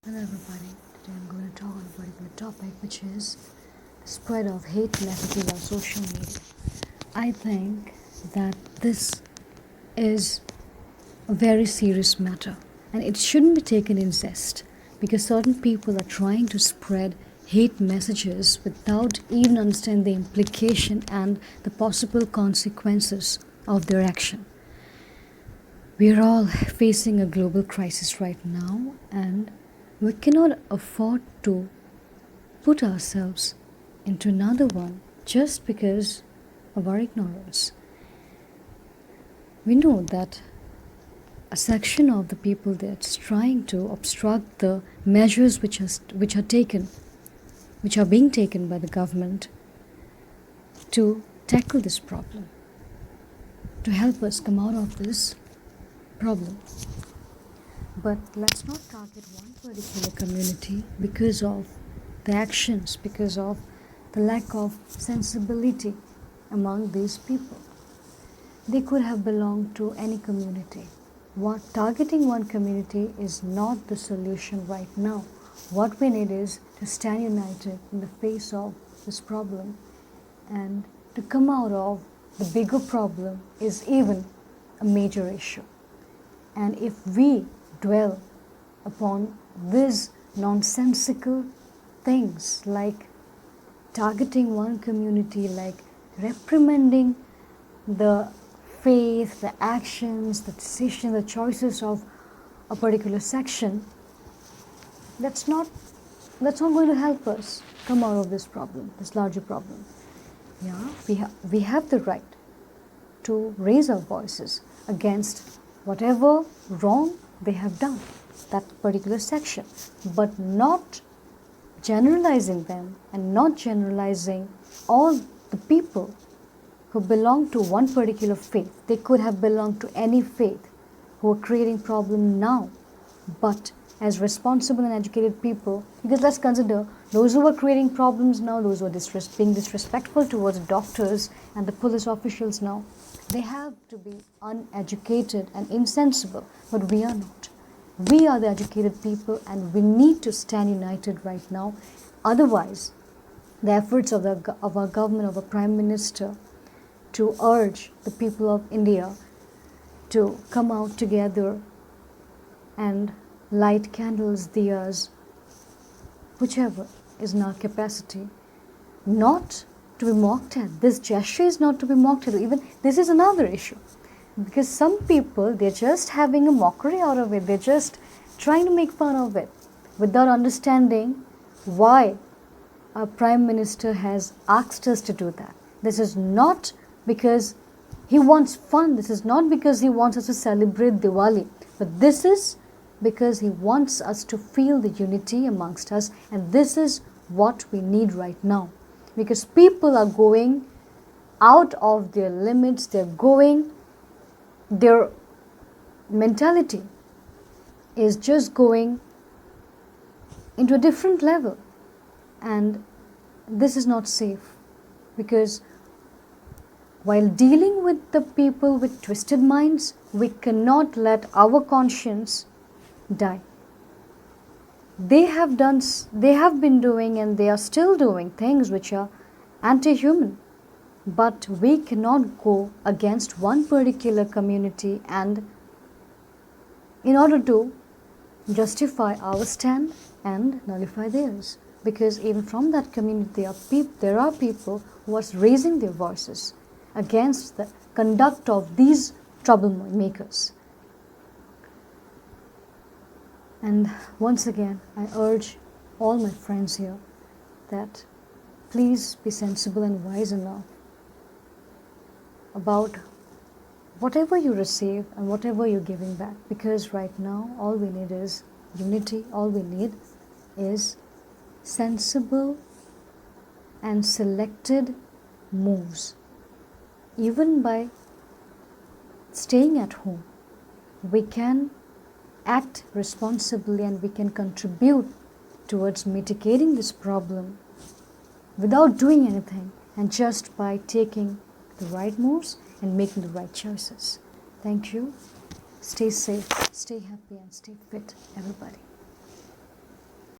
Hello everybody, today I'm going to talk on a particular topic which is the spread of hate messages on social media. I think that this is a very serious matter and it shouldn't be taken in zest because certain people are trying to spread hate messages without even understanding the implication and the possible consequences of their action. We are all facing a global crisis right now and we cannot afford to put ourselves into another one just because of our ignorance. We know that a section of the people that's trying to obstruct the measures which are being taken by the government to tackle this problem, to help us come out of this problem. But let's not target one particular community because of the actions, because of the lack of sensibility among these people. They could have belonged to any community. Targeting one community is not the solution right now. What we need is to stand united in the face of this problem, and to come out of the bigger problem is even a major issue. And if we dwell upon these nonsensical things like targeting one community, like reprimanding the faith, the actions, the decisions, the choices of a particular section, that's not going to help us come out of this problem, this larger problem. Yeah, we have the right to raise our voices against whatever wrong they have done, that particular section, but not generalizing them and not generalizing all the people who belong to one particular faith. They could have belonged to any faith who are creating problem now, but as responsible and educated people, because let's consider those who are creating problems now, those who are being disrespectful towards doctors and the police officials now, they have to be uneducated and insensible, but we are not. We are the educated people and we need to stand united right now. Otherwise, the efforts of our government, of our Prime Minister, to urge the people of India to come out together and light candles, diyas, whichever is in our capacity, not to be mocked at. This gesture is not to be mocked at. Even this is another issue, because some people, they're just having a mockery out of it. They're just trying to make fun of it without understanding why our Prime Minister has asked us to do that. This is not because he wants fun. This is not because he wants us to celebrate Diwali, but this is because he wants us to feel the unity amongst us, and this is what we need right now. Because people are going out of their limits, their mentality is just going into a different level, and this is not safe, because while dealing with the people with twisted minds, we cannot let our conscience die. They have been doing and they are still doing things which are anti-human. But we cannot go against one particular community and in order to justify our stand and nullify theirs. Because even from that community there are people who are raising their voices against the conduct of these troublemakers. And once again, I urge all my friends here that please be sensible and wise enough about whatever you receive and whatever you're giving back. Because right now, all we need is unity. All we need is sensible and selected moves. Even by staying at home, we can act responsibly and we can contribute towards mitigating this problem without doing anything, and just by taking the right moves and making the right choices. Thank you. Stay safe, stay happy, and stay fit, everybody.